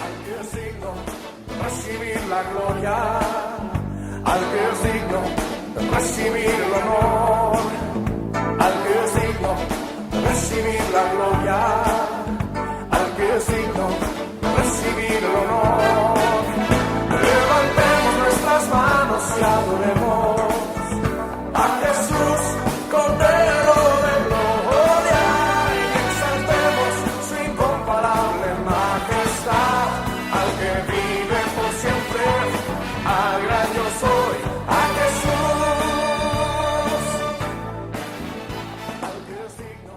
al que es digno de recibir la gloria, al que es digno de recibir el honor, al que es digno de recibir la gloria, al que es digno de recibir el honor. Levantemos nuestras manos y adoremos a Jesús, Cordero de gloria, y exaltemos su incomparable majestad, al que vive por siempre, al gran yo soy, a Jesús, al que es digno.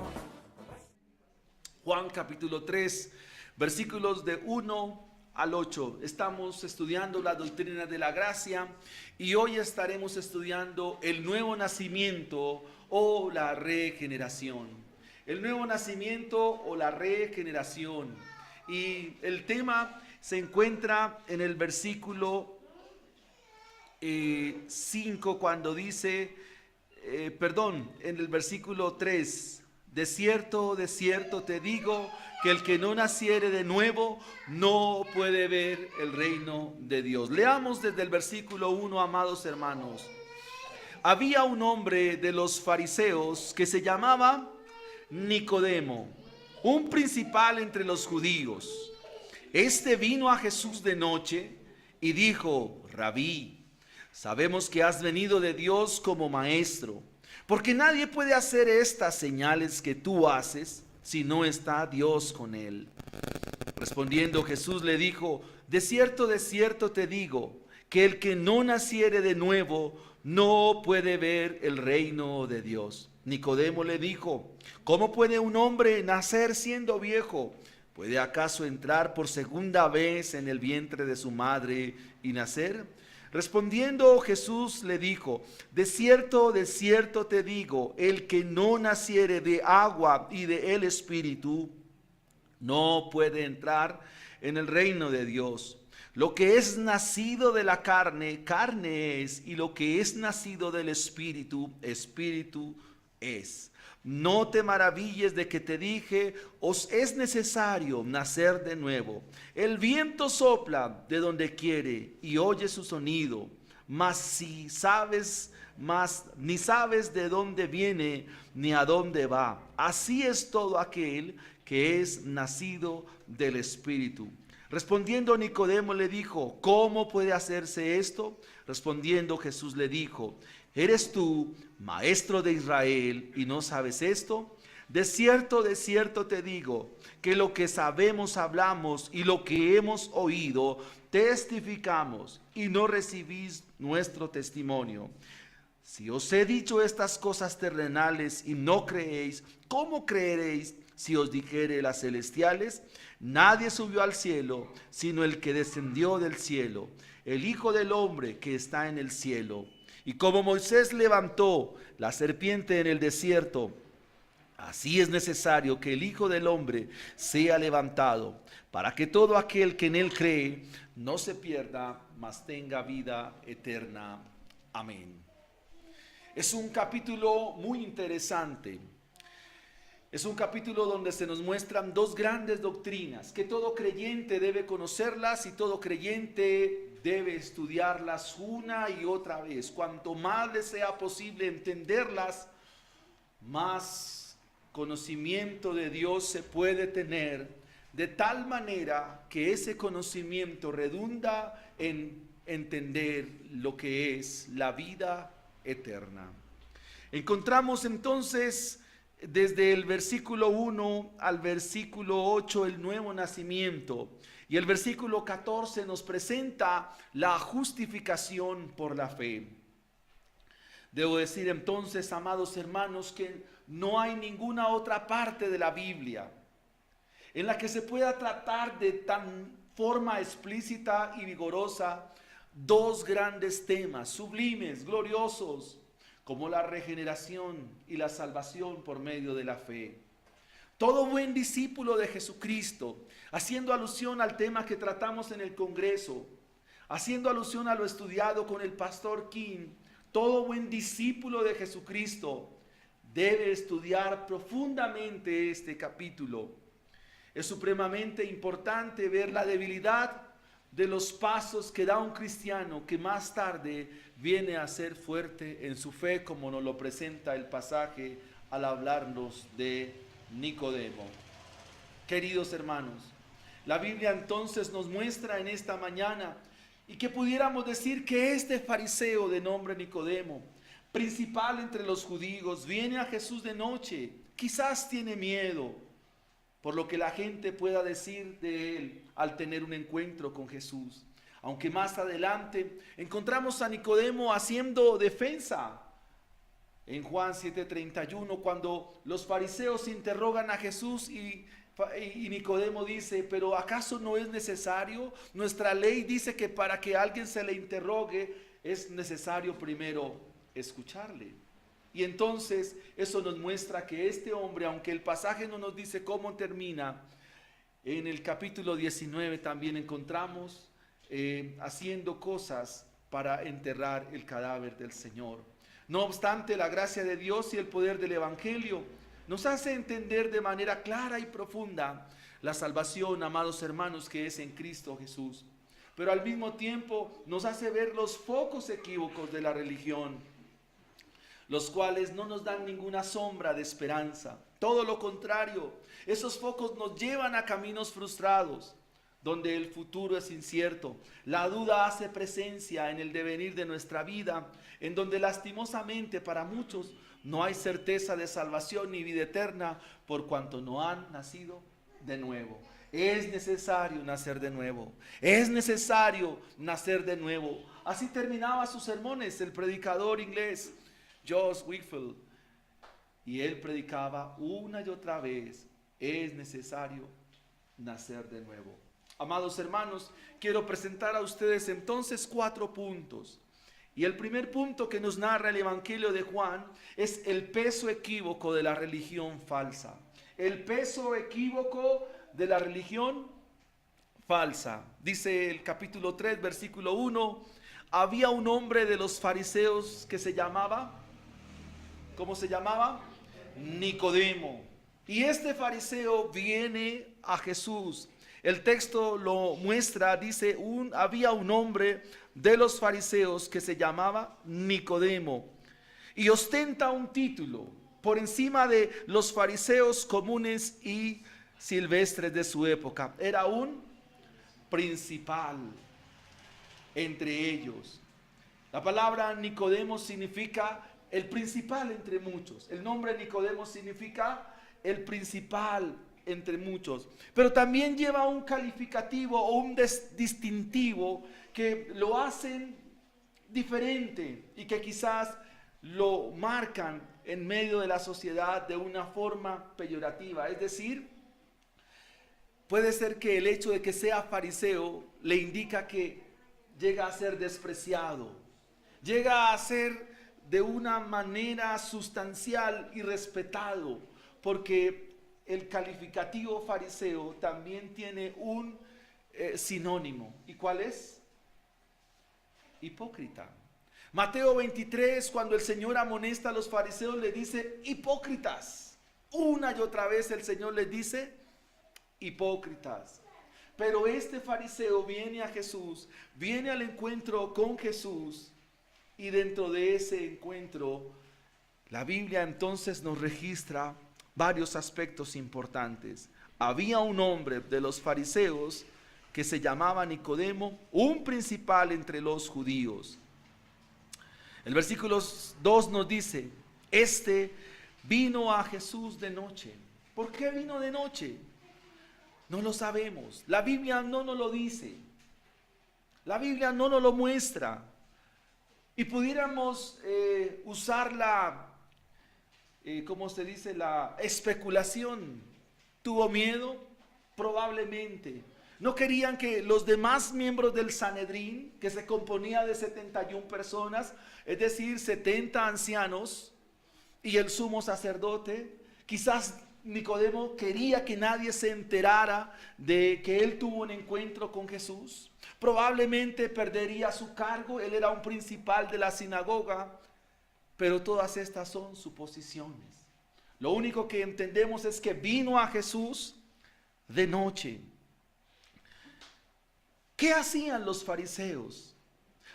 Juan capítulo 3, versículos de 1 al 8. Estamos estudiando la doctrina de la gracia y hoy estaremos estudiando el nuevo nacimiento o la regeneración. El nuevo nacimiento o la regeneración. Y el tema se encuentra en el versículo 5 cuando dice, en el versículo 3. De cierto te digo que el que no naciere de nuevo no puede ver el reino de Dios. Leamos desde el versículo 1, amados hermanos. Había un hombre de los fariseos que se llamaba Nicodemo, un principal entre los judíos. Este vino a Jesús de noche y dijo: Rabí, sabemos que has venido de Dios como maestro, porque nadie puede hacer estas señales que tú haces si no está Dios con él. Respondiendo Jesús le dijo: de cierto te digo, que el que no naciere de nuevo no puede ver el reino de Dios. Nicodemo le dijo: ¿cómo puede un hombre nacer siendo viejo? ¿Puede acaso entrar por segunda vez en el vientre de su madre y nacer? Respondiendo Jesús le dijo: de cierto te digo, el que no naciere de agua y de el Espíritu no puede entrar en el reino de Dios. Lo que es nacido de la carne, carne es, y lo que es nacido del Espíritu, Espíritu es. No te maravilles de que te dije: os es necesario nacer de nuevo. El viento sopla de donde quiere y oye su sonido, mas ni sabes de dónde viene ni a dónde va. Así es todo aquel que es nacido del Espíritu. Respondiendo Nicodemo le dijo: ¿cómo puede hacerse esto? Respondiendo Jesús le dijo: ¿eres tú maestro de Israel y no sabes esto? De cierto te digo, que lo que sabemos hablamos y lo que hemos oído testificamos, y no recibís nuestro testimonio. Si os he dicho estas cosas terrenales y no creéis, ¿cómo creeréis si os dijere las celestiales? Nadie subió al cielo, sino el que descendió del cielo, el Hijo del Hombre que está en el cielo. Y como Moisés levantó la serpiente en el desierto, así es necesario que el Hijo del Hombre sea levantado, para que todo aquel que en él cree no se pierda, mas tenga vida eterna. Amén. Es un capítulo muy interesante. Es un capítulo donde se nos muestran dos grandes doctrinas, que todo creyente debe conocerlas y todo creyente debe estudiarlas una y otra vez. Cuanto más le sea posible entenderlas, más conocimiento de Dios se puede tener, de tal manera que ese conocimiento redunda en entender lo que es la vida eterna. Encontramos entonces desde el versículo 1 al versículo 8 el nuevo nacimiento, y el versículo 14 nos presenta la justificación por la fe. Debo decir entonces, amados hermanos, que no hay ninguna otra parte de la Biblia en la que se pueda tratar de tan forma explícita y vigorosa dos grandes temas, sublimes, gloriosos, como la regeneración y la salvación por medio de la fe. Todo buen discípulo de Jesucristo, haciendo alusión al tema que tratamos en el Congreso, haciendo alusión a lo estudiado con el pastor King, todo buen discípulo de Jesucristo debe estudiar profundamente este capítulo. Es supremamente importante ver la debilidad de los pasos que da un cristiano que más tarde viene a ser fuerte en su fe, como nos lo presenta el pasaje al hablarnos de Nicodemo. Queridos hermanos, la Biblia entonces nos muestra en esta mañana y que pudiéramos decir que este fariseo de nombre Nicodemo, principal entre los judíos, viene a Jesús de noche. Quizás tiene miedo por lo que la gente pueda decir de él al tener un encuentro con Jesús. Aunque más adelante encontramos a Nicodemo haciendo defensa. En Juan 7:31, cuando los fariseos interrogan a Jesús y Nicodemo dice, pero ¿acaso no es necesario? Nuestra ley dice que para que alguien se le interrogue es necesario primero escucharle. Y entonces eso nos muestra que este hombre, aunque el pasaje no nos dice cómo termina, en el capítulo 19 también encontramos haciendo cosas para enterrar el cadáver del Señor. No obstante, la gracia de Dios y el poder del Evangelio nos hace entender de manera clara y profunda la salvación, amados hermanos, que es en Cristo Jesús. Pero al mismo tiempo nos hace ver los focos equívocos de la religión, los cuales no nos dan ninguna sombra de esperanza. Todo lo contrario, esos focos nos llevan a caminos frustrados, donde el futuro es incierto. La duda hace presencia en el devenir de nuestra vida, en donde lastimosamente para muchos no hay certeza de salvación ni vida eterna, por cuanto no han nacido de nuevo. Es necesario nacer de nuevo. Es necesario nacer de nuevo. Así terminaba sus sermones el predicador inglés George Whitefield, y él predicaba una y otra vez: es necesario nacer de nuevo. Amados hermanos, quiero presentar a ustedes entonces 4 puntos. Y el primer punto que nos narra el Evangelio de Juan es el peso equívoco de la religión falsa. El peso equívoco de la religión falsa. Dice el capítulo 3, versículo 1, había un hombre de los fariseos que se llamaba, ¿cómo se llamaba? Nicodemo. Y este fariseo viene a Jesús. El texto lo muestra, dice, había un hombre de los fariseos que se llamaba Nicodemo y ostenta un título por encima de los fariseos comunes y silvestres de su época. Era un principal entre ellos. La palabra Nicodemo significa el principal entre muchos. El nombre Nicodemo significa el principal entre muchos, pero también lleva un calificativo o un distintivo que lo hacen diferente y que quizás lo marcan en medio de la sociedad de una forma peyorativa. Es decir, puede ser que el hecho de que sea fariseo le indica que llega a ser despreciado, llega a ser de una manera sustancial y respetado, porque el calificativo fariseo también tiene un sinónimo. ¿Y cuál es? Hipócrita. Mateo 23, cuando el Señor amonesta a los fariseos, le dice hipócritas. Una y otra vez el Señor les dice hipócritas. Pero este fariseo viene a Jesús, viene al encuentro con Jesús, y dentro de ese encuentro la Biblia entonces nos registra varios aspectos importantes. Había un hombre de los fariseos que se llamaba Nicodemo, un principal entre los judíos. El versículo 2 nos dice, este vino a Jesús de noche. ¿Por qué vino de noche? No lo sabemos. La Biblia no nos lo dice. La Biblia no nos lo muestra. Y pudiéramos usar la ¿cómo se dice? La especulación. ¿Tuvo miedo? Probablemente. No querían que los demás miembros del Sanedrín, que se componía de 71 personas, es decir, 70 ancianos y el sumo sacerdote, quizás Nicodemo quería que nadie se enterara de que él tuvo un encuentro con Jesús. Probablemente perdería su cargo, él era un principal de la sinagoga. Pero todas estas son suposiciones. Lo único que entendemos es que vino a Jesús de noche. ¿Qué hacían los fariseos?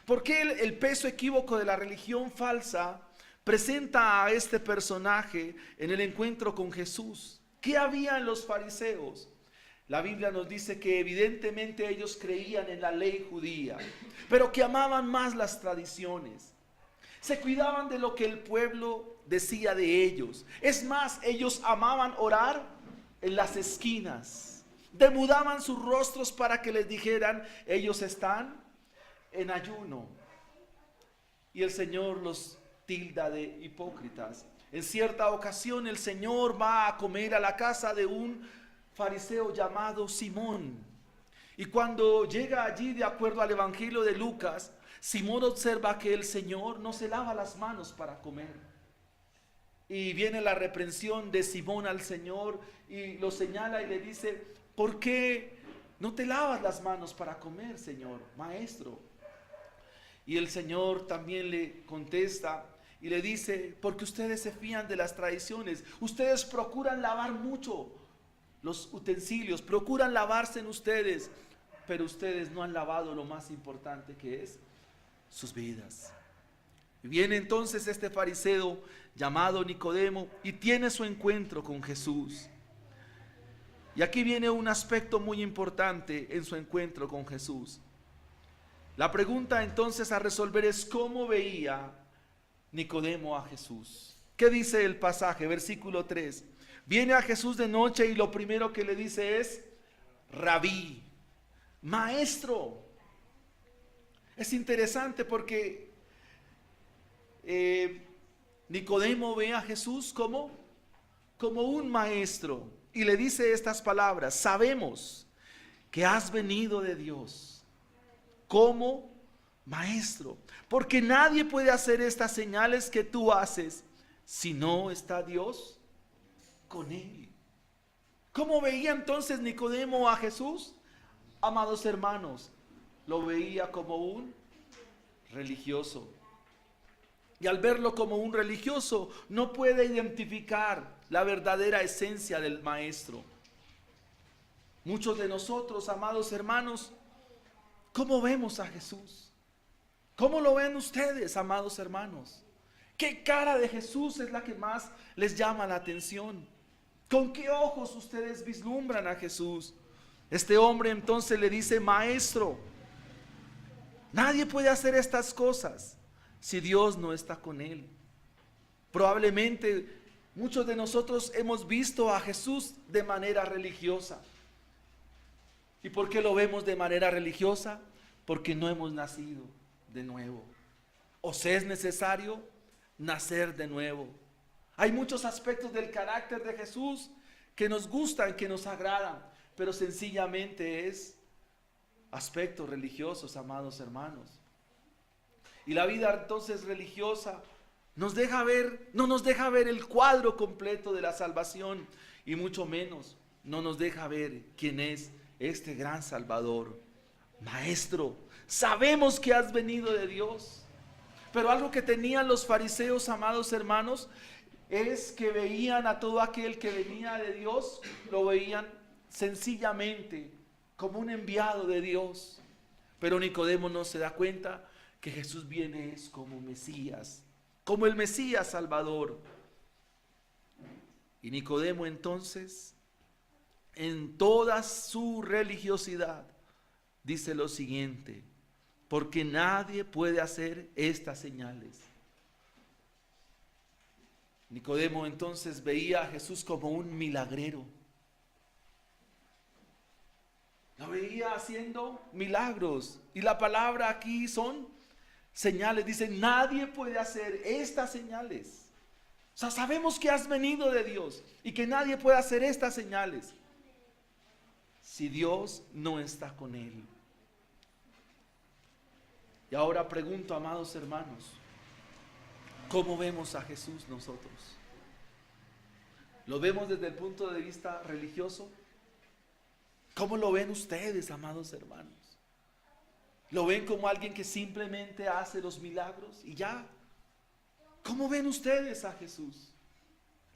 ¿Por qué el peso equívoco de la religión falsa presenta a este personaje en el encuentro con Jesús? ¿Qué había en los fariseos? La Biblia nos dice que evidentemente ellos creían en la ley judía, pero que amaban más las tradiciones. Se cuidaban de lo que el pueblo decía de ellos. Es más, ellos amaban orar en las esquinas. Demudaban sus rostros para que les dijeran, ellos están en ayuno. Y el Señor los tilda de hipócritas. En cierta ocasión el Señor va a comer a la casa de un fariseo llamado Simón. Y cuando llega allí, de acuerdo al Evangelio de Lucas, Simón observa que el Señor no se lava las manos para comer. Y viene la reprensión de Simón al Señor y lo señala y le dice, ¿por qué no te lavas las manos para comer, Señor, maestro? Y el Señor también le contesta y le dice, porque ustedes se fían de las tradiciones, ustedes procuran lavar mucho los utensilios, procuran lavarse en ustedes, pero ustedes no han lavado lo más importante, que es sus vidas. Y viene entonces este fariseo llamado Nicodemo y tiene su encuentro con Jesús. Y aquí viene un aspecto muy importante en su encuentro con Jesús. La pregunta entonces a resolver es, ¿cómo veía Nicodemo a Jesús? ¿Qué dice el pasaje? Versículo 3. Viene a Jesús de noche y lo primero que le dice es, Rabí, maestro. Es interesante porque Nicodemo ve a Jesús como un maestro. Y le dice estas palabras, sabemos que has venido de Dios como maestro, porque nadie puede hacer estas señales que tú haces si no está Dios con él. ¿Cómo veía entonces Nicodemo a Jesús? Amados hermanos, lo veía como un religioso. Y al verlo como un religioso, no puede identificar la verdadera esencia del maestro. Muchos de nosotros, amados hermanos, ¿cómo vemos a Jesús? ¿Cómo lo ven ustedes, amados hermanos? ¿Qué cara de Jesús es la que más les llama la atención? ¿Con qué ojos ustedes vislumbran a Jesús? Este hombre entonces le dice, maestro, nadie puede hacer estas cosas si Dios no está con él. Probablemente muchos de nosotros hemos visto a Jesús de manera religiosa. ¿Y por qué lo vemos de manera religiosa? Porque no hemos nacido de nuevo. ¿Os es necesario nacer de nuevo? Hay muchos aspectos del carácter de Jesús que nos gustan, que nos agradan, pero sencillamente es aspectos religiosos, amados hermanos. Y la vida entonces religiosa no nos deja ver el cuadro completo de la salvación, y mucho menos no nos deja ver quién es este gran Salvador. Maestro, sabemos que has venido de Dios. Pero algo que tenían los fariseos, amados hermanos, es que veían a todo aquel que venía de Dios, lo veían sencillamente como un enviado de Dios. Pero Nicodemo no se da cuenta que Jesús viene es como Mesías, como el Mesías Salvador. Y Nicodemo entonces, en toda su religiosidad, dice lo siguiente: porque nadie puede hacer estas señales. Nicodemo entonces veía a Jesús como un milagrero. Lo veía haciendo milagros. Y la palabra aquí son señales. Dice, nadie puede hacer estas señales. O sea, sabemos que has venido de Dios y que nadie puede hacer estas señales si Dios no está con él. Y ahora pregunto, amados hermanos, ¿cómo vemos a Jesús nosotros? ¿Lo vemos desde el punto de vista religioso? ¿Cómo lo ven ustedes, amados hermanos? ¿Lo ven como alguien que simplemente hace los milagros y ya? ¿Cómo ven ustedes a Jesús?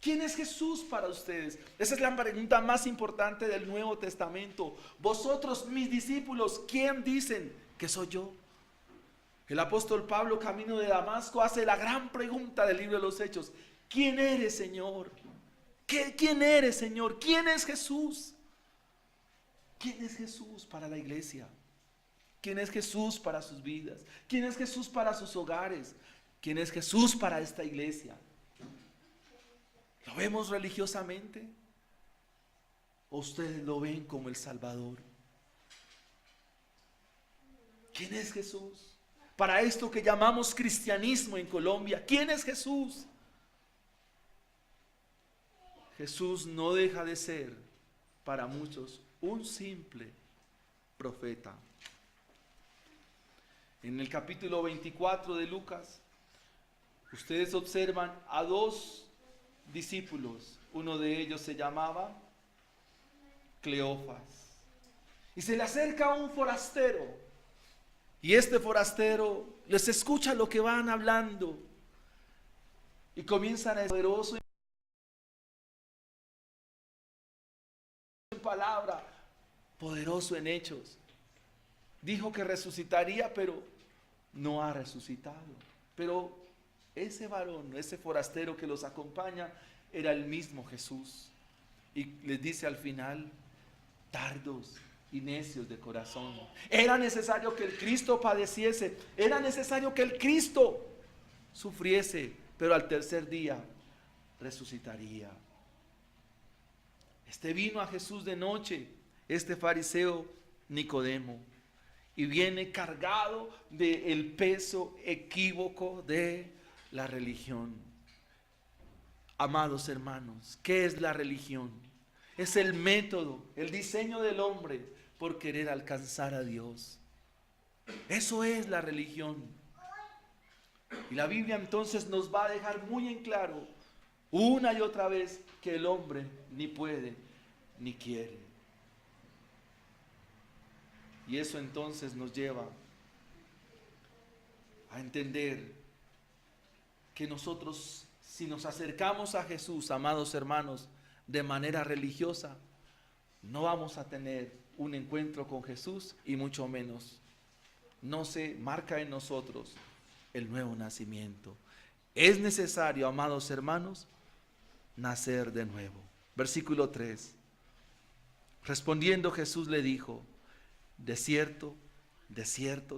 ¿Quién es Jesús para ustedes? Esa es la pregunta más importante del Nuevo Testamento. Vosotros, mis discípulos, ¿quién dicen que soy yo? El apóstol Pablo, camino de Damasco, hace la gran pregunta del libro de los Hechos. ¿Quién eres, Señor? ¿Quién eres, Señor? ¿Quién es Jesús? ¿Quién es Jesús para la iglesia? ¿Quién es Jesús para sus vidas? ¿Quién es Jesús para sus hogares? ¿Quién es Jesús para esta iglesia? ¿Lo vemos religiosamente? ¿O ustedes lo ven como el Salvador? ¿Quién es Jesús? Para esto que llamamos cristianismo en Colombia, ¿quién es Jesús? Jesús no deja de ser para muchos un simple profeta. En el capítulo 24 de Lucas, ustedes observan a dos discípulos. Uno de ellos se llamaba Cleofas. Y se le acerca un forastero. Y este forastero les escucha lo que van hablando. Y comienzan a ser poderoso en palabra, poderoso en hechos. Dijo que resucitaría, pero no ha resucitado. Pero ese varón, ese forastero que los acompaña, era el mismo Jesús. Y les dice al final, tardos y necios de corazón. Era necesario que el Cristo padeciese, era necesario que el Cristo sufriese, pero al tercer día resucitaría. Este vino a Jesús de noche, este fariseo Nicodemo, y viene cargado del peso equívoco de la religión. Amados hermanos, ¿qué es la religión? Es el método, el diseño del hombre por querer alcanzar a Dios. Eso es la religión. Y la Biblia entonces nos va a dejar muy en claro una y otra vez que el hombre ni puede ni quiere. Y eso entonces nos lleva a entender que nosotros, si nos acercamos a Jesús, amados hermanos, de manera religiosa, no vamos a tener un encuentro con Jesús y mucho menos no se marca en nosotros el nuevo nacimiento. Es necesario, amados hermanos, nacer de nuevo. Versículo 3. Respondiendo Jesús le dijo, de cierto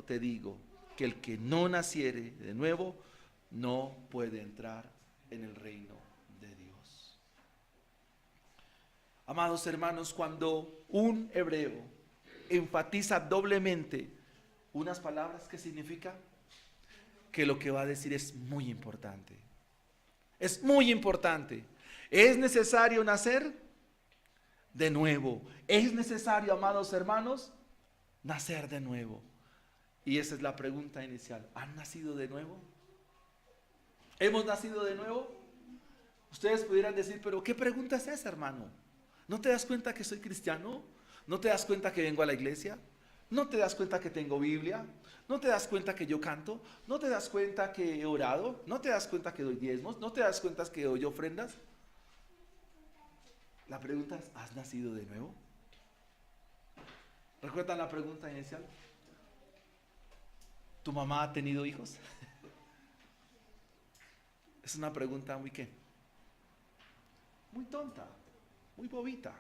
te digo, que el que no naciere de nuevo no puede entrar en el reino de Dios. Amados hermanos, cuando un hebreo enfatiza doblemente unas palabras, ¿qué significa? Que lo que va a decir es muy importante. Es muy importante. Es necesario nacer de nuevo. Es necesario, amados hermanos, nacer de nuevo. Y esa es la pregunta inicial. ¿Han nacido de nuevo? ¿Hemos nacido de nuevo? Ustedes pudieran decir, pero ¿qué pregunta es esa, hermano? ¿No te das cuenta que soy cristiano? ¿No te das cuenta que vengo a la iglesia? ¿No te das cuenta que tengo Biblia? ¿No te das cuenta que yo canto? ¿No te das cuenta que he orado? ¿No te das cuenta que doy diezmos? ¿No te das cuenta que doy ofrendas? La pregunta es, ¿has nacido de nuevo? ¿Recuerdan la pregunta inicial? ¿Tu mamá ha tenido hijos? Es una pregunta muy ¿qué? Muy tonta, muy bobita.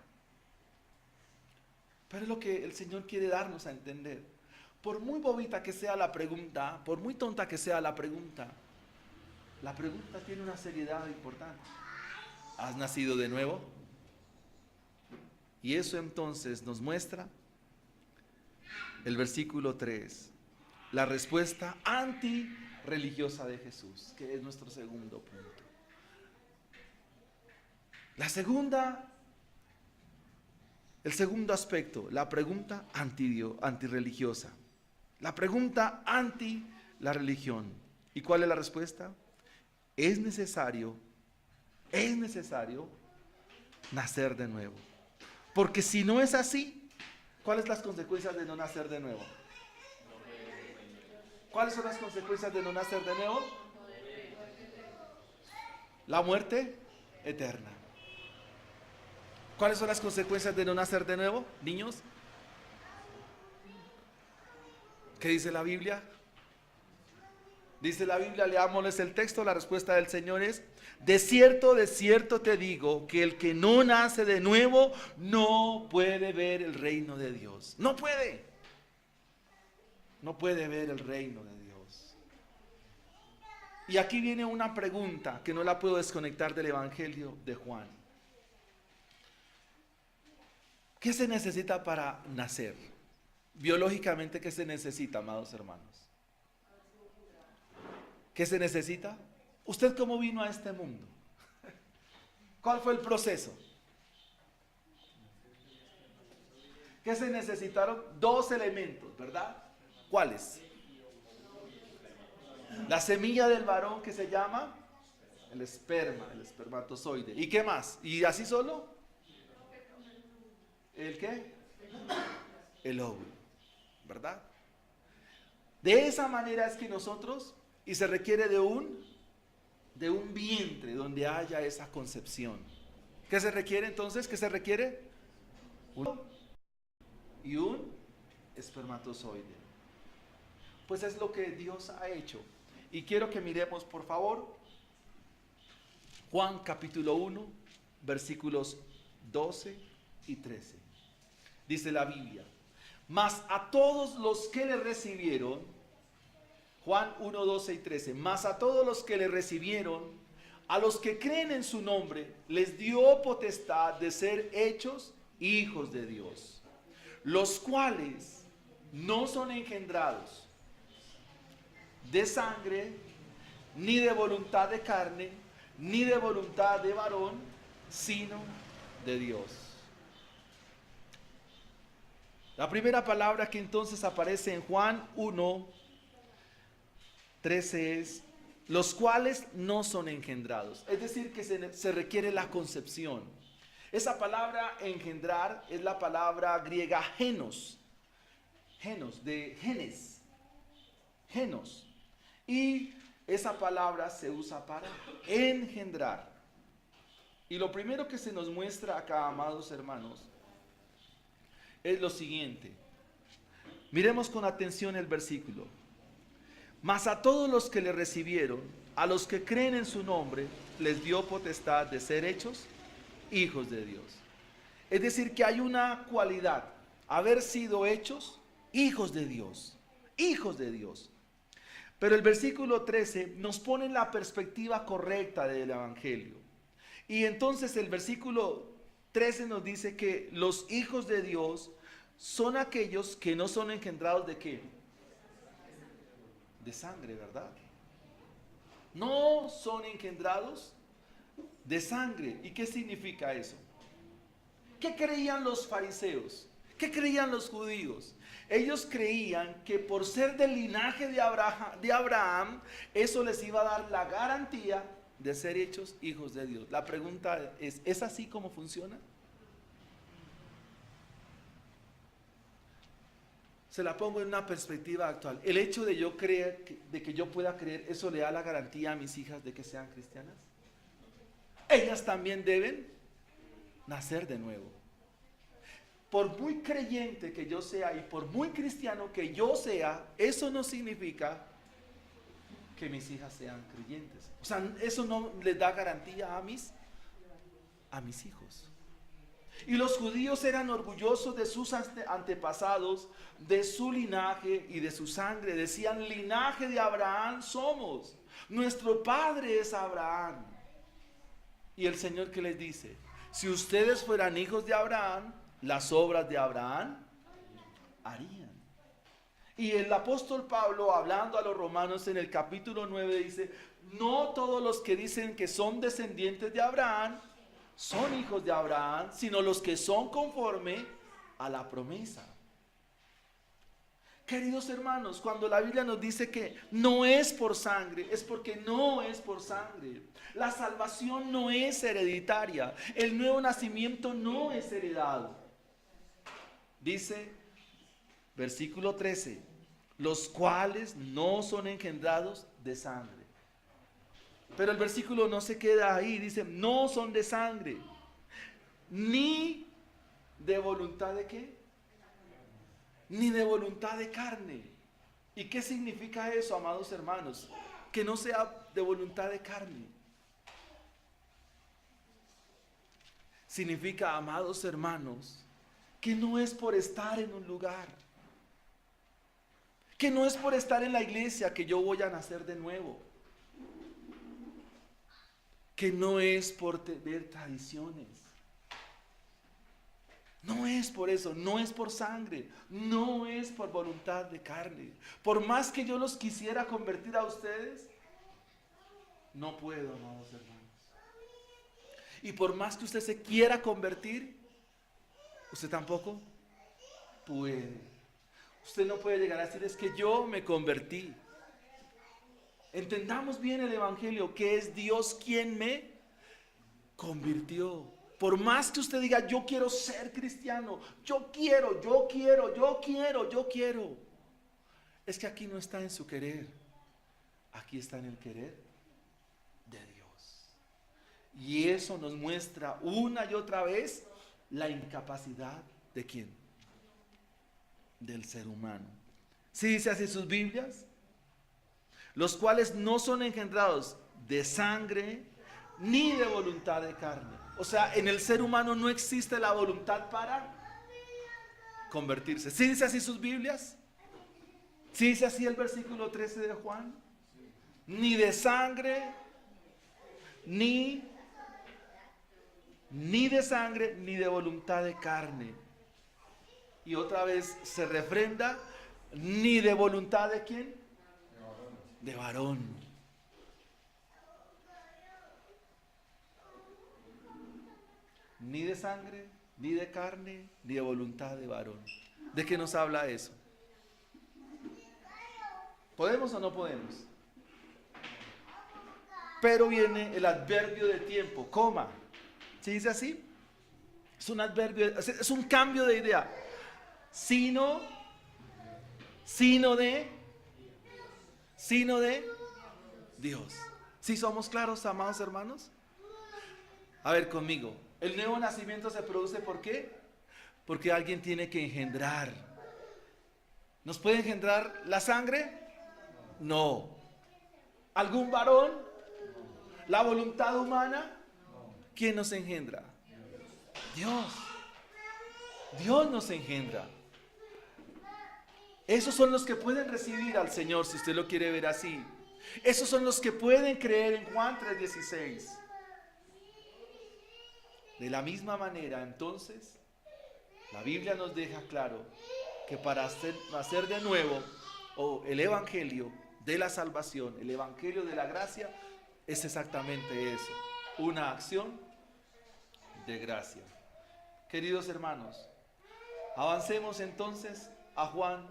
Pero es lo que el Señor quiere darnos a entender. Por muy bobita que sea la pregunta, por muy tonta que sea la pregunta tiene una seriedad importante. ¿Has nacido de nuevo? Y eso entonces nos muestra el versículo 3, la respuesta antirreligiosa de Jesús, que es nuestro segundo punto. El segundo aspecto, la pregunta antirreligiosa. La pregunta anti la religión. ¿Y cuál es la respuesta? Es necesario nacer de nuevo. Porque si no es así, ¿cuáles son las consecuencias de no nacer de nuevo? ¿Cuáles son las consecuencias de no nacer de nuevo? La muerte eterna. ¿Cuáles son las consecuencias de no nacer de nuevo, niños? ¿Qué dice la Biblia? Dice la Biblia, leámosles el texto, la respuesta del Señor es: de cierto te digo, que el que no nace de nuevo no puede ver el reino de Dios. No puede. No puede ver el reino de Dios. Y aquí viene una pregunta que no la puedo desconectar del Evangelio de Juan. ¿Qué se necesita para nacer? Biológicamente, ¿qué se necesita, amados hermanos? ¿Qué se necesita? ¿Usted cómo vino a este mundo? ¿Cuál fue el proceso? ¿Qué se necesitaron? Dos elementos, ¿verdad? ¿Cuáles? La semilla del varón, que se llama el esperma, el espermatozoide. ¿Y qué más? ¿Y así solo? ¿El qué? El óvulo, ¿verdad? De esa manera es que nosotros, y se requiere de un vientre donde haya esa concepción. ¿Qué se requiere entonces? ¿Qué se requiere? Y un espermatozoide. Pues es lo que Dios ha hecho. Y quiero que miremos, por favor, Juan capítulo 1, versículos 12 y 13. Dice la Biblia: mas a todos los que le recibieron, Juan 1, 12 y 13, mas a todos los que le recibieron, a los que creen en su nombre, les dio potestad de ser hechos hijos de Dios, los cuales no son engendrados de sangre, ni de voluntad de carne, ni de voluntad de varón, sino de Dios. La primera palabra que entonces aparece en Juan 1, 13 es: los cuales no son engendrados. Es decir, que se requiere la concepción. Esa palabra engendrar es la palabra griega genos. Genos, de genes. Genos. Y esa palabra se usa para engendrar. Y lo primero que se nos muestra acá, amados hermanos, es lo siguiente. Miremos con atención el versículo. Mas a todos los que le recibieron, a los que creen en su nombre, les dio potestad de ser hechos hijos de Dios. Es decir, que hay una cualidad: haber sido hechos hijos de Dios. Hijos de Dios. Pero el versículo 13 nos pone en la perspectiva correcta del Evangelio. Y entonces el versículo 13 nos dice que los hijos de Dios son aquellos que no son engendrados de ¿qué? De sangre, ¿verdad? No son engendrados de sangre. ¿Y qué significa eso? ¿Qué creían los fariseos? ¿Qué creían los judíos? Ellos creían que por ser del linaje de Abraham, eso les iba a dar la garantía de ser hechos hijos de Dios. La pregunta ¿es así como funciona? Se la pongo en una perspectiva actual. El hecho de yo creer, de que yo pueda creer, ¿eso le da la garantía a mis hijas de que sean cristianas? Ellas también deben nacer de nuevo. Por muy creyente que yo sea y por muy cristiano que yo sea, eso no significa que mis hijas sean creyentes. O sea, eso no les da garantía a mis hijos. Y los judíos eran orgullosos de sus antepasados, de su linaje y de su sangre. Decían: linaje de Abraham somos, nuestro padre es Abraham. Y el Señor, ¿qué les dice? Si ustedes fueran hijos de Abraham, las obras de Abraham harían. Y el apóstol Pablo, hablando a los romanos en el capítulo 9, dice: no todos los que dicen que son descendientes de Abraham son hijos de Abraham, sino los que son conforme a la promesa. Queridos hermanos, cuando la Biblia nos dice que no es por sangre, es porque no es por sangre. La salvación no es hereditaria. El nuevo nacimiento no es heredado. Dice, versículo 13, los cuales no son engendrados de sangre. Pero el versículo no se queda ahí, dice, no son de sangre, ni de voluntad de qué, ni de voluntad de carne. ¿Y qué significa eso, amados hermanos? Que no sea de voluntad de carne. Significa, amados hermanos, que no es por estar en un lugar, que no es por estar en la iglesia que yo voy a nacer de nuevo, que no es por tener tradiciones, no es por eso, no es por sangre, no es por voluntad de carne. Por más que yo los quisiera convertir a ustedes, no puedo, amados hermanos. Y por más que usted se quiera convertir, usted tampoco puede. Usted no puede llegar a decir, es que yo me convertí. Entendamos bien el evangelio, que es Dios quien me convirtió. Por más que usted diga, yo quiero ser cristiano, yo quiero. Es que aquí no está en su querer, aquí está en el querer de Dios. Y eso nos muestra una y otra vez la incapacidad de ¿quién? Del ser humano. ¿Sí dice así sus Biblias? Los cuales no son engendrados de sangre ni de voluntad de carne. O sea, en el ser humano no existe la voluntad para convertirse. ¿Sí dice así sus Biblias? ¿Sí dice así el versículo 13 de Juan? Ni de sangre, ni de sangre, ni de voluntad de carne. Y otra vez se refrenda, ni de voluntad de ¿quién? De varón. Ni de sangre, ni de carne, ni de voluntad de varón. ¿De qué nos habla eso? ¿Podemos o no podemos? Pero viene el adverbio de tiempo, coma. ¿Se dice así? Es un adverbio, es un cambio de idea. Sino de Dios. ¿Sí somos claros, amados hermanos? A ver conmigo. El nuevo nacimiento se produce ¿por qué? Porque alguien tiene que engendrar. ¿Nos puede engendrar la sangre? No. ¿Algún varón? ¿La voluntad humana? ¿Quién nos engendra? Dios. Dios nos engendra. Esos son los que pueden recibir al Señor, si usted lo quiere ver así. Esos son los que pueden creer en Juan 3:16. De la misma manera, entonces, la Biblia nos deja claro que para nacer de nuevo, o el evangelio de la salvación, el evangelio de la gracia, es exactamente eso, una acción de gracia. Queridos hermanos, avancemos entonces a Juan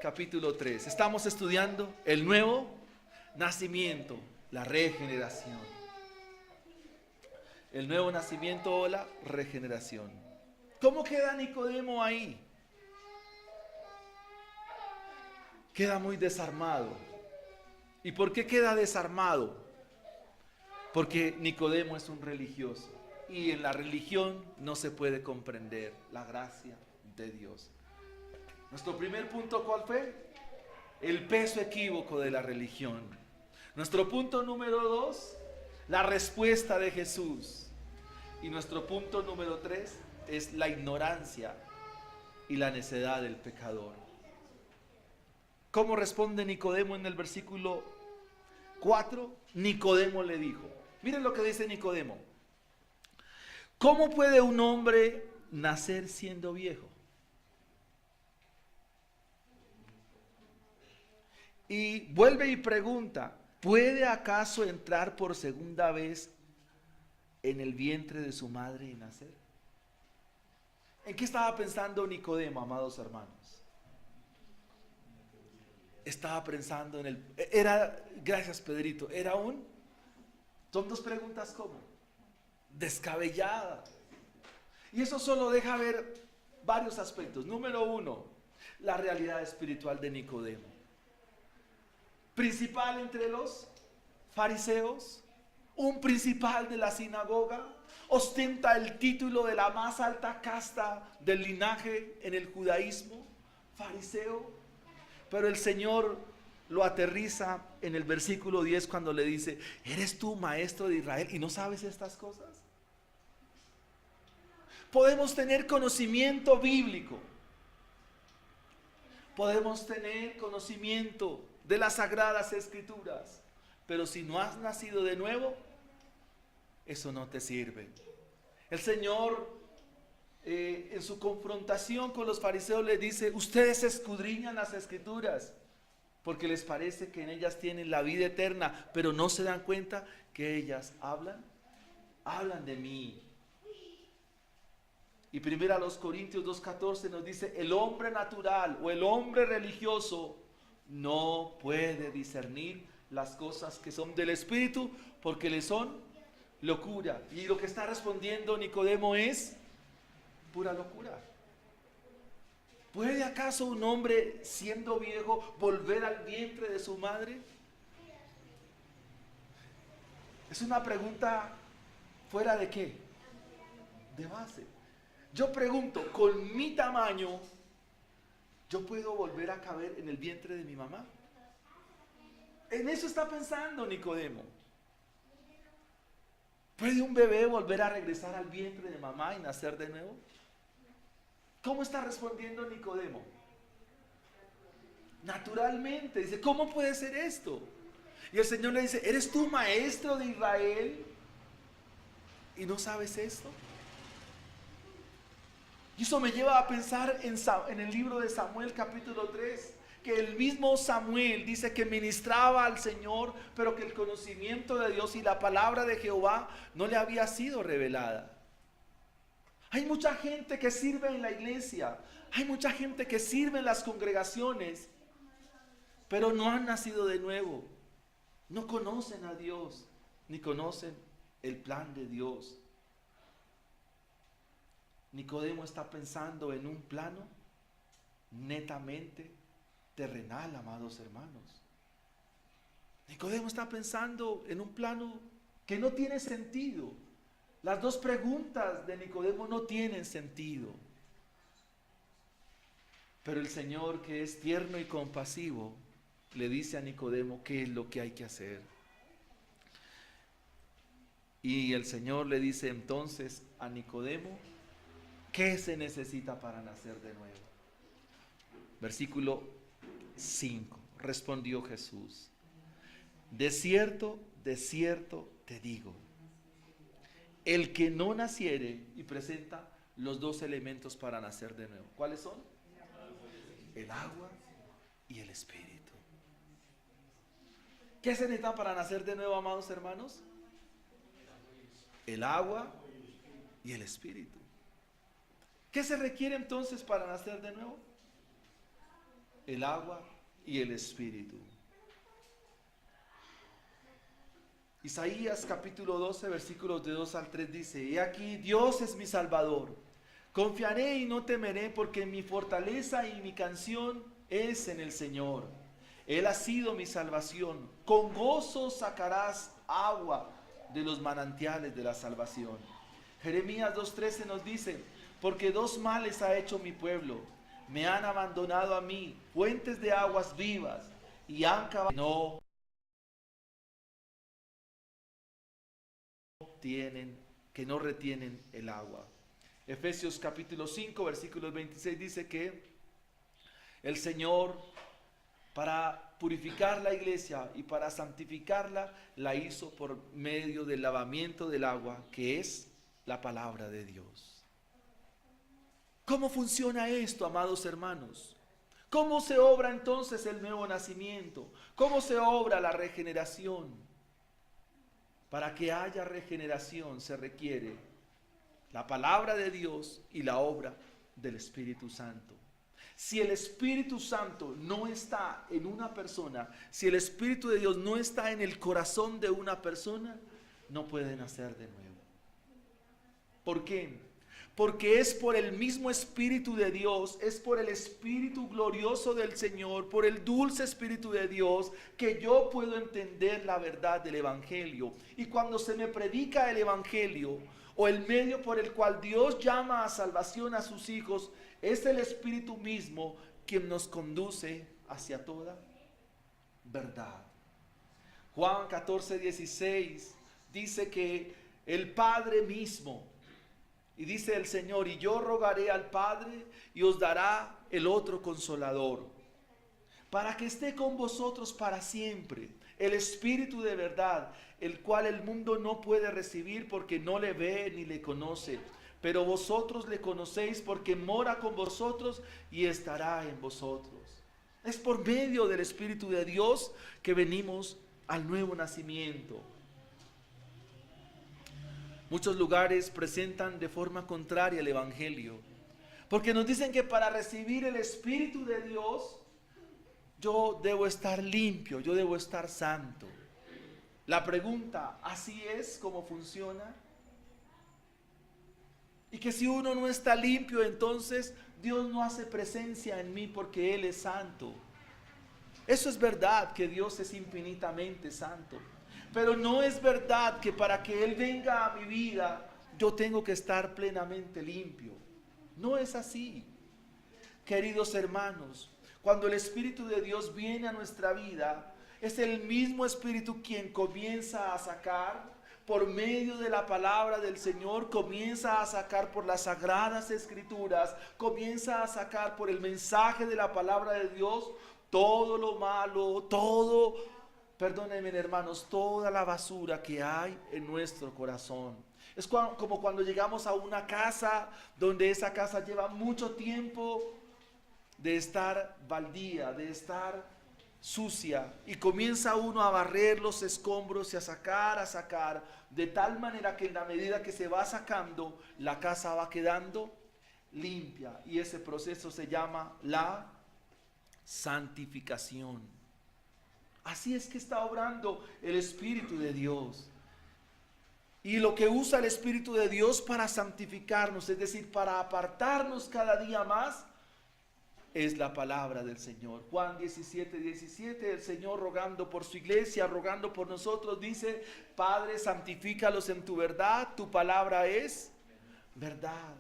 capítulo 3. Estamos estudiando el nuevo nacimiento, la regeneración. El nuevo nacimiento o la regeneración. ¿Cómo queda Nicodemo ahí? Queda muy desarmado. ¿Y por qué queda desarmado? Porque Nicodemo es un religioso. Y en la religión no se puede comprender la gracia de Dios. Nuestro primer punto, ¿cuál fue? El peso equívoco de la religión. Nuestro punto número 2, la respuesta de Jesús. Y nuestro punto número 3 es la ignorancia y la necedad del pecador. ¿Cómo responde Nicodemo en el versículo 4? Nicodemo le dijo, miren lo que dice Nicodemo. ¿Cómo puede un hombre nacer siendo viejo? Y vuelve y pregunta, ¿puede acaso entrar por segunda vez en el vientre de su madre y nacer? ¿En qué estaba pensando Nicodemo, amados hermanos? Estaba pensando en gracias Pedrito, son dos preguntas como descabelladas. Y eso solo deja ver varios aspectos. Número 1, la realidad espiritual de Nicodemo. Principal entre los fariseos, un principal de la sinagoga, ostenta el título de la más alta casta del linaje en el judaísmo, fariseo, pero el Señor lo aterriza en el versículo 10 cuando le dice: ¿eres tú maestro de Israel y no sabes estas cosas? Podemos tener conocimiento bíblico, podemos tener conocimiento de las sagradas escrituras, pero si no has nacido de nuevo, eso no te sirve. El Señor en su confrontación con los fariseos les dice: ustedes escudriñan las escrituras porque les parece que en ellas tienen la vida eterna, pero no se dan cuenta que ellas hablan de mí. Y 1 Corintios 2:14 nos dice: el hombre natural o el hombre religioso no puede discernir las cosas que son del Espíritu porque le son locura. Y lo que está respondiendo Nicodemo es pura locura. ¿Puede acaso un hombre siendo viejo volver al vientre de su madre? Es una pregunta fuera de qué, de base. Yo pregunto, con mi tamaño, ¿yo puedo volver a caber en el vientre de mi mamá? En eso está pensando Nicodemo. ¿Puede un bebé volver a regresar al vientre de mamá y nacer de nuevo? ¿Cómo está respondiendo Nicodemo? Naturalmente, dice: ¿cómo puede ser esto? Y el Señor le dice: ¿eres tú maestro de Israel y no sabes esto? Y eso me lleva a pensar en el libro de Samuel capítulo 3, que el mismo Samuel dice que ministraba al Señor, pero que el conocimiento de Dios y la palabra de Jehová no le había sido revelada. Hay mucha gente que sirve en la iglesia, hay mucha gente que sirve en las congregaciones, pero no han nacido de nuevo, no conocen a Dios, ni conocen el plan de Dios. Nicodemo está pensando en un plano netamente terrenal, amados hermanos. Nicodemo está pensando en un plano que no tiene sentido. Las dos preguntas de Nicodemo no tienen sentido. Pero el Señor, que es tierno y compasivo, le dice a Nicodemo qué es lo que hay que hacer. Y el Señor le dice entonces a Nicodemo: ¿qué se necesita para nacer de nuevo? Versículo 5. Respondió Jesús: de cierto te digo, el que no naciere, y presenta los dos elementos para nacer de nuevo. ¿Cuáles son? El agua y el Espíritu. ¿Qué se necesita para nacer de nuevo, amados hermanos? El agua y el Espíritu. ¿Qué se requiere entonces para nacer de nuevo? El agua y el Espíritu. Isaías capítulo 12, versículos de 2 al 3 dice: he aquí, Dios es mi Salvador, confiaré y no temeré, porque mi fortaleza y mi canción es en el Señor. Él ha sido mi salvación, con gozo sacarás agua de los manantiales de la salvación. Jeremías 2:13 nos dice: porque dos males ha hecho mi pueblo, me han abandonado a mí, fuentes de aguas vivas, y han cavado que no retienen el agua. Efesios capítulo 5 versículos 26 dice que el Señor, para purificar la iglesia y para santificarla, la hizo por medio del lavamiento del agua, que es la palabra de Dios. ¿Cómo funciona esto, amados hermanos? ¿Cómo se obra entonces el nuevo nacimiento? ¿Cómo se obra la regeneración? Para que haya regeneración se requiere la palabra de Dios y la obra del Espíritu Santo. Si el Espíritu Santo no está en una persona, si el Espíritu de Dios no está en el corazón de una persona, no puede nacer de nuevo. ¿Por qué? porque es por el mismo Espíritu de Dios, es por el Espíritu glorioso del Señor, por el dulce Espíritu de Dios, que yo puedo entender la verdad del Evangelio. Y cuando se me predica el Evangelio, o el medio por el cual Dios llama a salvación a sus hijos, es el Espíritu mismo quien nos conduce hacia toda verdad. Juan 14:16 dice que el Padre mismo, y dice el Señor, y yo rogaré al Padre y os dará el otro consolador, para que esté con vosotros para siempre, el Espíritu de verdad, el cual el mundo no puede recibir porque no le ve ni le conoce, pero vosotros le conocéis porque mora con vosotros y estará en vosotros. Es por medio del Espíritu de Dios que venimos al nuevo nacimiento. Muchos lugares presentan de forma contraria el Evangelio, porque nos dicen que para recibir el Espíritu de Dios, yo debo estar limpio, yo debo estar santo. La pregunta, ¿así es como funciona? Y que si uno no está limpio, entonces Dios no hace presencia en mí porque Él es santo. Eso es verdad, que Dios es infinitamente santo. Pero no es verdad que para que Él venga a mi vida, yo tengo que estar plenamente limpio. No es así. Queridos hermanos, cuando el Espíritu de Dios viene a nuestra vida, es el mismo Espíritu quien comienza a sacar por medio de la palabra del Señor, comienza a sacar por las sagradas escrituras, comienza a sacar por el mensaje de la palabra de Dios todo lo malo, todo, perdónenme hermanos, toda la basura que hay en nuestro corazón. Es como cuando llegamos a una casa donde esa casa lleva mucho tiempo de estar baldía, de estar sucia, y comienza uno a barrer los escombros y a sacar, de tal manera que en la medida que se va sacando, la casa va quedando limpia, y ese proceso se llama la santificación. Así es que está obrando el Espíritu de Dios. Y lo que usa el Espíritu de Dios para santificarnos, es decir, para apartarnos cada día más, es la palabra del Señor. Juan 17:17, el Señor rogando por su iglesia, rogando por nosotros, dice: Padre, santifícalos en tu verdad, tu palabra es verdad.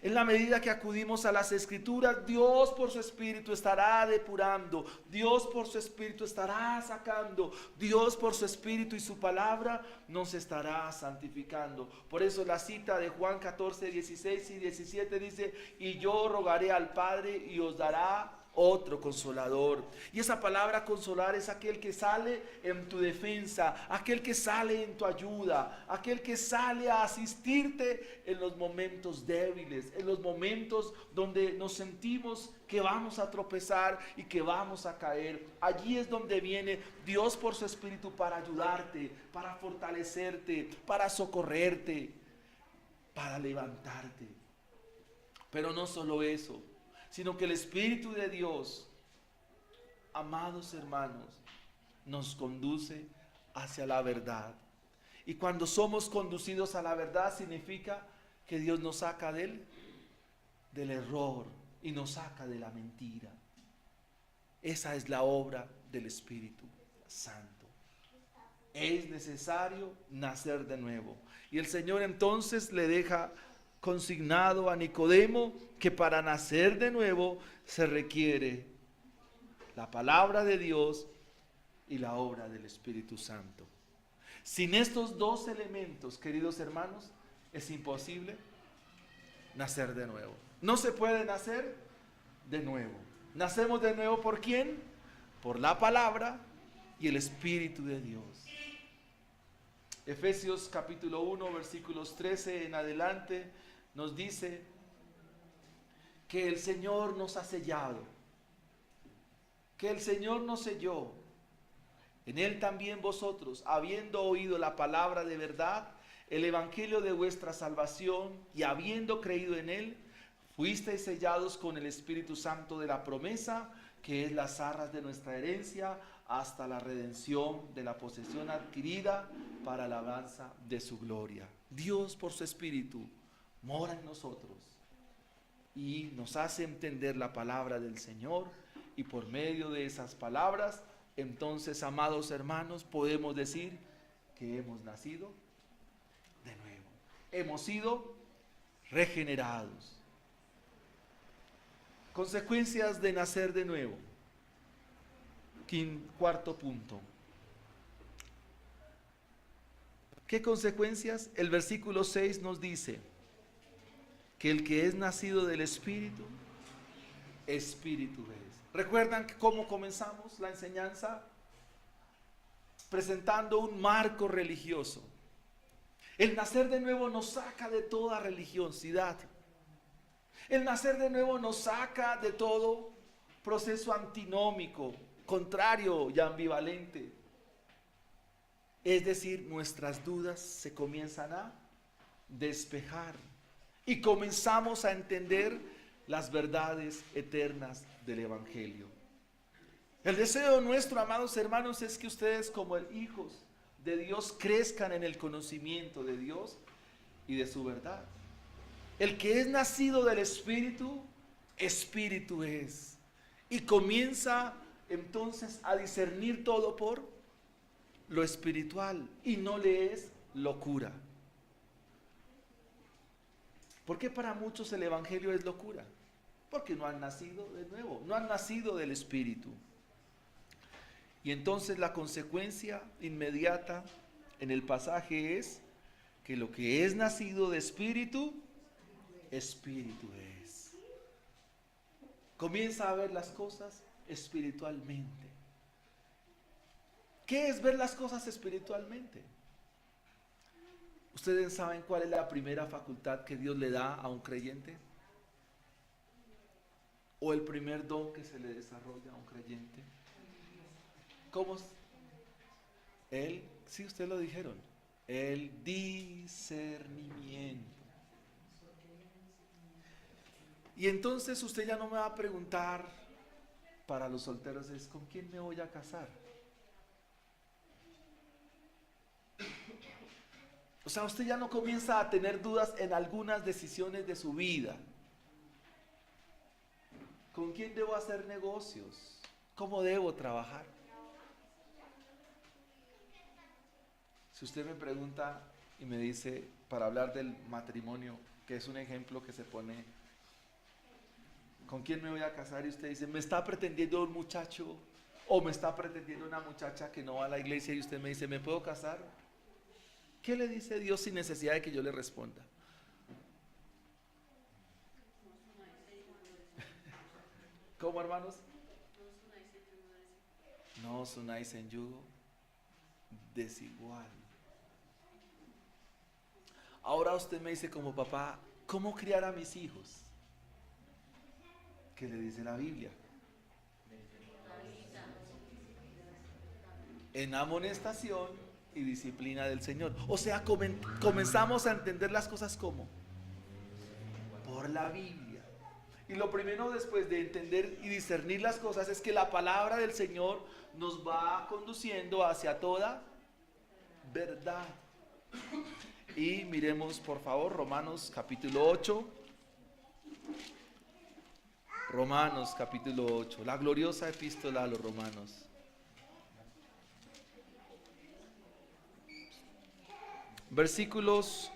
En la medida que acudimos a las Escrituras, Dios por su Espíritu estará depurando, Dios por su Espíritu estará sacando, Dios por su Espíritu y su palabra nos estará santificando. Por eso la cita de Juan 14:16 y 17 dice: y yo rogaré al Padre y os dará otro consolador. Y esa palabra consolar es aquel que sale en tu defensa, aquel que sale en tu ayuda, aquel que sale a asistirte en los momentos débiles, en los momentos donde nos sentimos que vamos a tropezar y que vamos a caer. Allí es donde viene Dios por su Espíritu para ayudarte, para fortalecerte, para socorrerte, para levantarte. Pero no solo eso, sino que el Espíritu de Dios, amados hermanos, nos conduce hacia la verdad. Y cuando somos conducidos a la verdad, significa que Dios nos saca del error y nos saca de la mentira. Esa es la obra del Espíritu Santo. Es necesario nacer de nuevo. Y el Señor entonces le deja consignado a Nicodemo que para nacer de nuevo se requiere la palabra de Dios y la obra del Espíritu Santo. Sin estos dos elementos, queridos hermanos, es imposible nacer de nuevo. No se puede nacer de nuevo. Nacemos de nuevo ¿por quién? Por la palabra y el Espíritu de Dios. Efesios capítulo 1, versículos 13 en adelante, nos dice que el Señor nos ha sellado, que el Señor nos selló. En Él también vosotros, habiendo oído la palabra de verdad, el evangelio de vuestra salvación, y habiendo creído en Él, fuisteis sellados con el Espíritu Santo de la promesa, que es las arras de nuestra herencia, hasta la redención de la posesión adquirida para la alabanza de su gloria. Dios por su Espíritu mora en nosotros y nos hace entender la palabra del Señor, y por medio de esas palabras, entonces, amados hermanos, podemos decir que hemos nacido de nuevo. Hemos sido regenerados. Consecuencias de nacer de nuevo. Cuarto punto. ¿Qué consecuencias? El versículo 6 nos dice que el que es nacido del Espíritu, Espíritu es. ¿Recuerdan cómo comenzamos la enseñanza? Presentando un marco religioso. El nacer de nuevo nos saca de toda religiosidad. El nacer de nuevo nos saca de todo proceso antinómico, contrario y ambivalente. Es decir, nuestras dudas se comienzan a despejar y comenzamos a entender las verdades eternas del Evangelio. El deseo nuestro, amados hermanos, es que ustedes como hijos de Dios crezcan en el conocimiento de Dios y de su verdad. El que es nacido del Espíritu, Espíritu es. Y comienza entonces a discernir todo por lo espiritual y no le es locura. ¿Por qué para muchos el Evangelio es locura? Porque no han nacido de nuevo, no han nacido del Espíritu. Y entonces la consecuencia inmediata en el pasaje es que lo que es nacido de Espíritu, Espíritu es. Comienza a ver las cosas espiritualmente. ¿Qué es ver las cosas espiritualmente? ¿Ustedes saben cuál es la primera facultad que Dios le da a un creyente? ¿O el primer don que se le desarrolla a un creyente? ¿Cómo es? Sí, ustedes lo dijeron, el discernimiento. Y entonces usted ya no me va a preguntar, para los solteros es, ¿con quién me voy a casar? O sea, usted ya no comienza a tener dudas en algunas decisiones de su vida. ¿Con quién debo hacer negocios? ¿Cómo debo trabajar? Si usted me pregunta y me dice, para hablar del matrimonio, que es un ejemplo que se pone, ¿con quién me voy a casar? Y usted dice, ¿me está pretendiendo un muchacho o me está pretendiendo una muchacha que no va a la iglesia? Y usted me dice, ¿me puedo casar? ¿Qué le dice Dios sin necesidad de que yo le responda? ¿Cómo, hermanos? No os unáis en yugo desigual. Ahora usted me dice como papá, ¿cómo criar a mis hijos? ¿Qué le dice la Biblia? En amonestación y disciplina del Señor. O sea, comenzamos a entender las cosas como por la Biblia. Y lo primero después de entender y discernir las cosas es que la palabra del Señor nos va conduciendo hacia toda verdad. Y miremos por favor Romanos capítulo 8. Romanos capítulo 8, la gloriosa epístola a los romanos. Versículos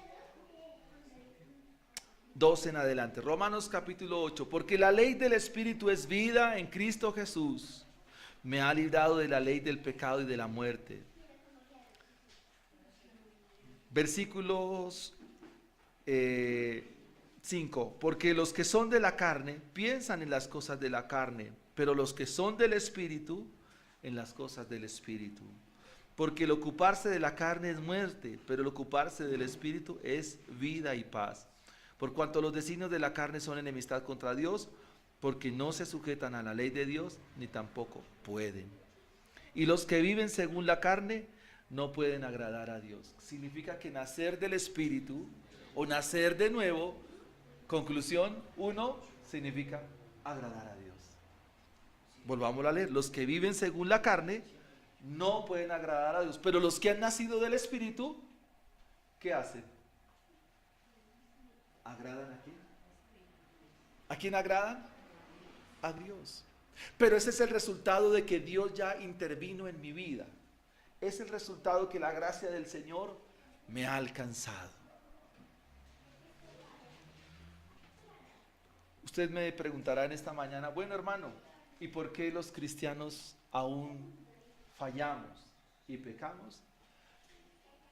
2 en adelante. Romanos capítulo 8. Porque la ley del Espíritu es vida en Cristo Jesús. Me ha librado de la ley del pecado y de la muerte. Versículos 5. Porque los que son de la carne piensan en las cosas de la carne, pero los que son del Espíritu en las cosas del Espíritu. Porque el ocuparse de la carne es muerte, pero el ocuparse del Espíritu es vida y paz. Por cuanto los designios de la carne son enemistad contra Dios, porque no se sujetan a la ley de Dios, ni tampoco pueden. Y los que viven según la carne no pueden agradar a Dios. Significa que nacer del Espíritu o nacer de nuevo, conclusión, uno, significa agradar a Dios. Volvamos a leer. Los que viven según la carne no pueden agradar a Dios, pero los que han nacido del Espíritu, ¿qué hacen? ¿Agradan a quién? ¿A quién agradan? A Dios. Pero ese es el resultado de que Dios ya intervino en mi vida. Es el resultado que la gracia del Señor me ha alcanzado. Usted me preguntará en esta mañana, bueno hermano, ¿y por qué los cristianos aún fallamos y pecamos?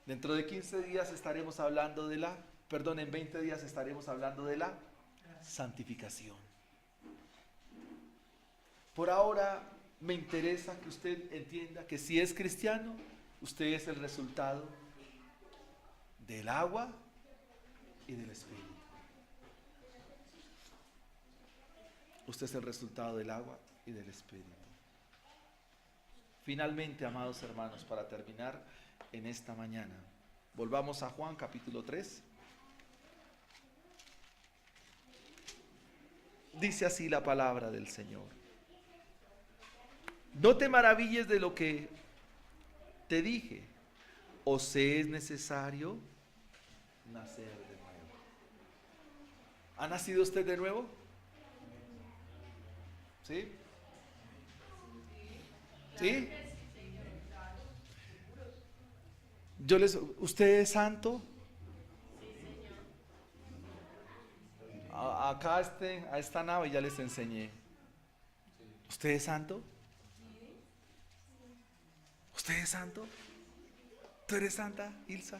Dentro de 15 días estaremos hablando de en 20 días estaremos hablando de la santificación. Por ahora me interesa que usted entienda que si es cristiano, usted es el resultado del agua y del Espíritu. Usted es el resultado del agua y del Espíritu. Finalmente, amados hermanos, para terminar en esta mañana, volvamos a Juan capítulo 3. Dice así la palabra del Señor: no te maravilles de lo que te dije, os es necesario nacer de nuevo. ¿Ha nacido usted de nuevo? ¿Sí? ¿Sí? ¿Usted es santo? Acá a esta nave ya les enseñé. ¿Usted es santo? ¿Usted es santo? ¿Tú eres santa, Ilsa?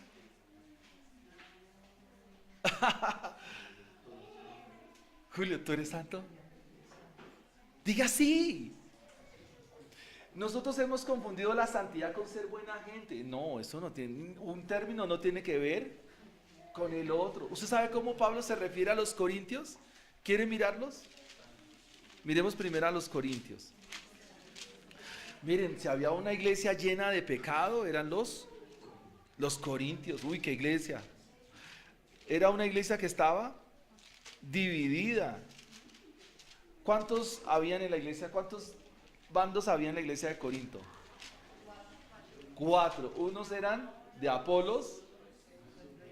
Julio, ¿tú eres santo? Diga sí. Nosotros hemos confundido la santidad con ser buena gente. No, eso no tiene, un término no tiene que ver con el otro. ¿Usted sabe cómo Pablo se refiere a los corintios? ¿Quiere mirarlos? Miremos primero a los corintios. Miren, si había una iglesia llena de pecado, eran los corintios. Uy, qué iglesia. Era una iglesia que estaba dividida. ¿Cuántos habían en la iglesia? ¿Cuántos bandos había en la iglesia de Corinto? 4. Unos eran de Apolos,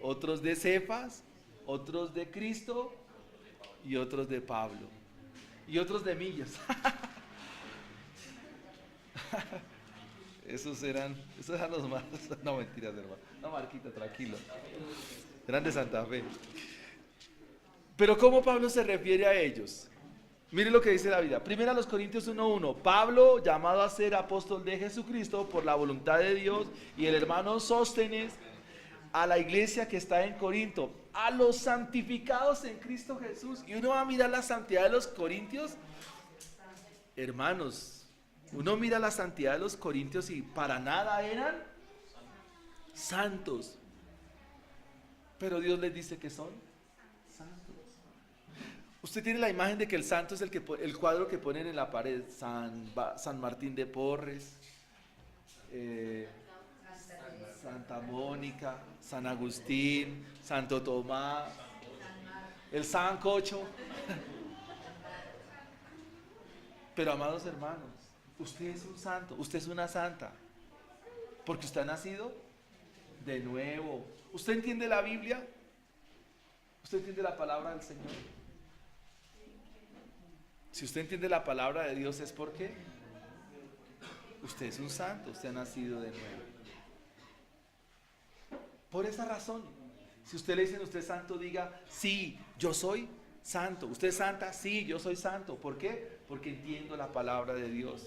otros de Cefas, otros de Cristo y otros de Pablo. Y otros de Millas. Esos eran los más. No, mentiras, hermano. No, Marquita, tranquilo. Eran de Santa Fe. Pero ¿cómo Pablo se refiere a ellos? Mire lo que dice la Biblia. Primero a los Corintios 1:1. Pablo, llamado a ser apóstol de Jesucristo por la voluntad de Dios, y el hermano Sóstenes, a la iglesia que está en Corinto, a los santificados en Cristo Jesús. Y uno va a mirar la santidad de los corintios. Hermanos, uno mira la santidad de los corintios y para nada eran santos. Pero Dios les dice que son santos. Usted tiene la imagen de que el santo es el cuadro que ponen en la pared. San Martín de Porres, Santa Mónica, San Agustín, Santo Tomás, el Sancocho. Pero amados hermanos, usted es un santo, usted es una santa, porque usted ha nacido de nuevo. ¿Usted entiende la Biblia? ¿Usted entiende la palabra del Señor? Si usted entiende la palabra de Dios es porque usted es un santo, usted ha nacido de nuevo. Por esa razón, si usted le dicen usted es santo, diga, sí, yo soy santo. ¿Usted es santa? Sí, yo soy santo. ¿Por qué? Porque entiendo la palabra de Dios.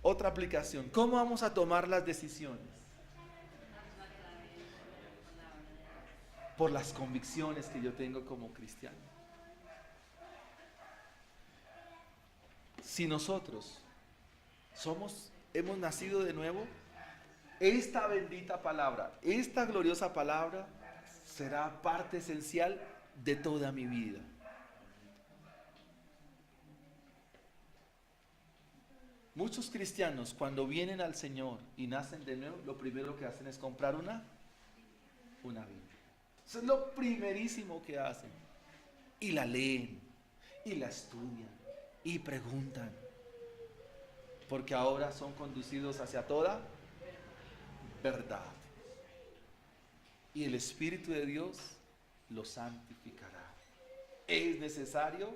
Otra aplicación, ¿cómo vamos a tomar las decisiones? Por las convicciones que yo tengo como cristiano. Si nosotros hemos nacido de nuevo, esta bendita palabra, esta gloriosa palabra será parte esencial de toda mi vida. Muchos cristianos cuando vienen al Señor y nacen de nuevo, lo primero que hacen es comprar una Biblia. Eso es lo primerísimo que hacen. Y la leen, y la estudian, y preguntan. Porque ahora son conducidos hacia toda verdad. y el Espíritu de Dios lo santificará. Es necesario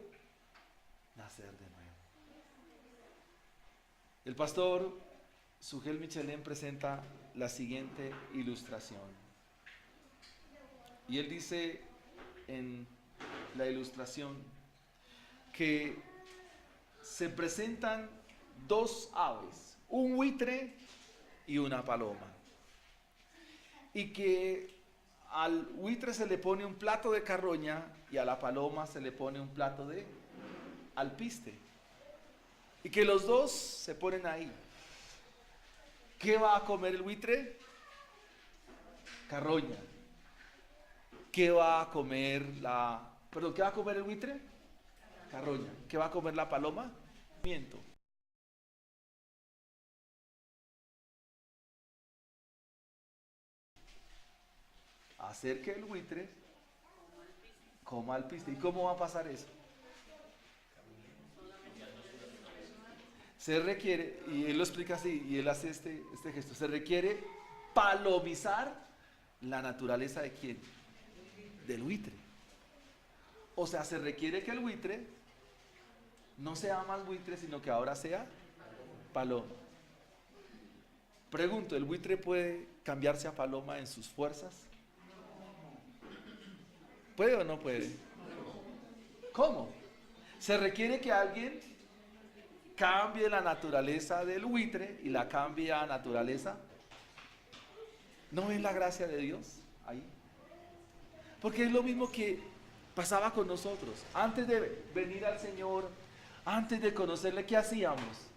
nacer de nuevo. El pastor Sugel Michelén presenta la siguiente ilustración. Y él dice en la ilustración que se presentan dos aves, un buitre y una paloma. Y que al buitre se le pone un plato de carroña y a la paloma se le pone un plato de alpiste. Y que los dos se ponen ahí. ¿Qué va a comer el buitre? Carroña. ¿Qué va a comer ¿qué va a comer el buitre? Carroña. ¿Qué va a comer la paloma? Miento. Hacer que el buitre coma alpiste. ¿Y cómo va a pasar eso? Se requiere, y él lo explica así, y él hace este gesto, se requiere palomizar la naturaleza de ¿quién? Del buitre. O sea, se requiere que el buitre no sea más buitre, sino que ahora sea paloma. Pregunto, ¿el buitre puede cambiarse a paloma en sus fuerzas? ¿Puede o no puede? ¿Cómo? Se requiere que alguien cambie la naturaleza del buitre y la cambie a naturaleza. ¿No ven la gracia de Dios ahí? Porque es lo mismo que pasaba con nosotros. Antes de venir al Señor, antes de conocerle, ¿qué hacíamos?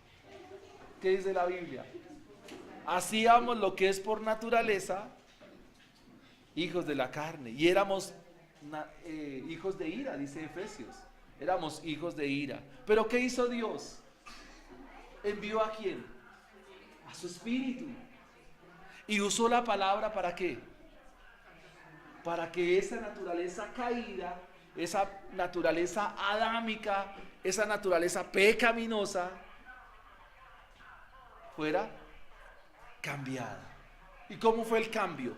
¿Qué dice la Biblia? Hacíamos lo que es por naturaleza hijos de la carne. Y éramos hijos de ira, dice Efesios. Éramos hijos de ira. ¿Pero qué hizo Dios? ¿Envió a quién? A su Espíritu. Y usó la palabra ¿para qué? Para que esa naturaleza caída, esa naturaleza adámica, esa naturaleza pecaminosa fuera cambiada. ¿Y cómo fue el cambio?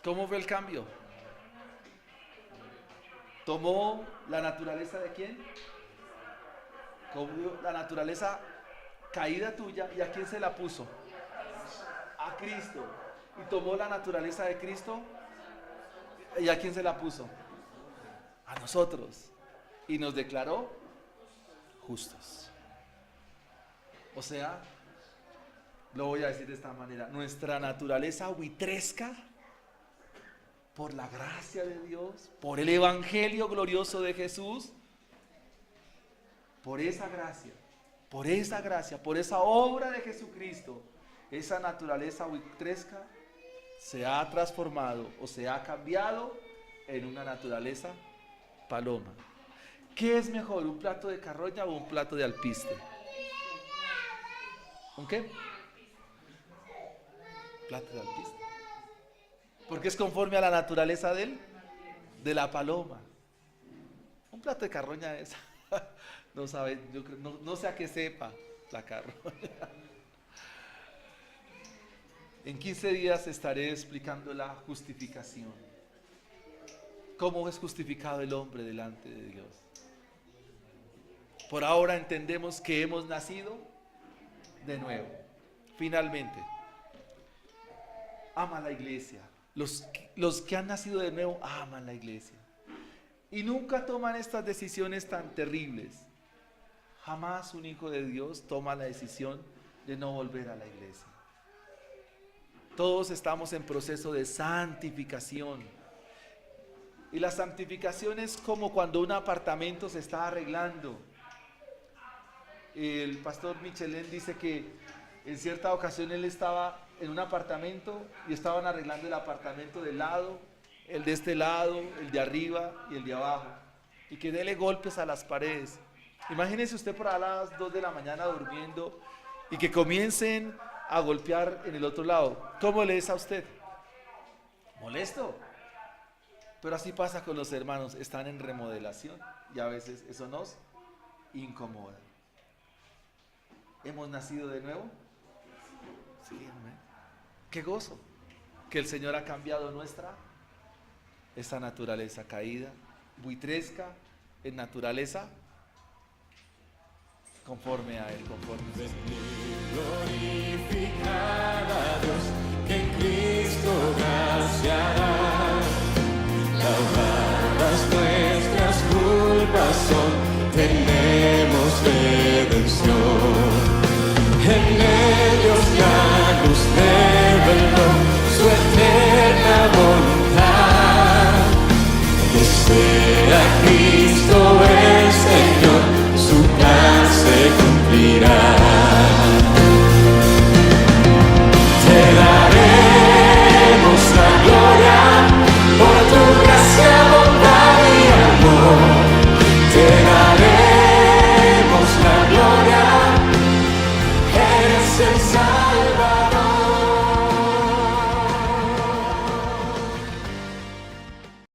¿Cómo fue el cambio? Tomó la naturaleza de ¿quién? Comió la naturaleza caída tuya, ¿y a quién se la puso? A Cristo. Y tomó la naturaleza de Cristo, ¿y a quién se la puso? A nosotros. Y nos declaró justos. O sea, lo voy a decir de esta manera, nuestra naturaleza buitresca, por la gracia de Dios, por el evangelio glorioso de Jesús, por esa gracia, por esa obra de Jesucristo, esa naturaleza buitresca se ha transformado o se ha cambiado en una naturaleza paloma. ¿Qué es mejor, un plato de carroña o un plato de alpiste? ¿Un qué? Plato de alpiste. Porque es conforme a la naturaleza de la paloma. Un plato de carroña es no sabe, yo creo, no sé a qué sepa la carroña. En 15 días estaré explicando la justificación. ¿Cómo es justificado el hombre delante de Dios? Por ahora entendemos que hemos nacido de nuevo. Finalmente, ama la iglesia. Los que han nacido de nuevo aman la iglesia. Y nunca toman estas decisiones tan terribles. Jamás un hijo de Dios toma la decisión de no volver a la iglesia. Todos estamos en proceso de santificación. Y la santificación es como cuando un apartamento se está arreglando. El pastor Michelén dice que en cierta ocasión él estaba en un apartamento y estaban arreglando el apartamento del lado, el de este lado, el de arriba y el de abajo. Y que dele golpes a las paredes. Imagínese usted por a las 2 de la mañana durmiendo y que comiencen a golpear en el otro lado. ¿Cómo le es a usted? Molesto. Pero así pasa con los hermanos, están en remodelación y a veces eso nos incomoda. ¿Hemos nacido de nuevo? Sí, amén. Qué gozo que el Señor ha cambiado esta naturaleza caída, buitresca, en naturaleza conforme a Él, conforme a Él. Glorificar a Dios, que en Cristo gracia da. Lavadas nuestras culpas son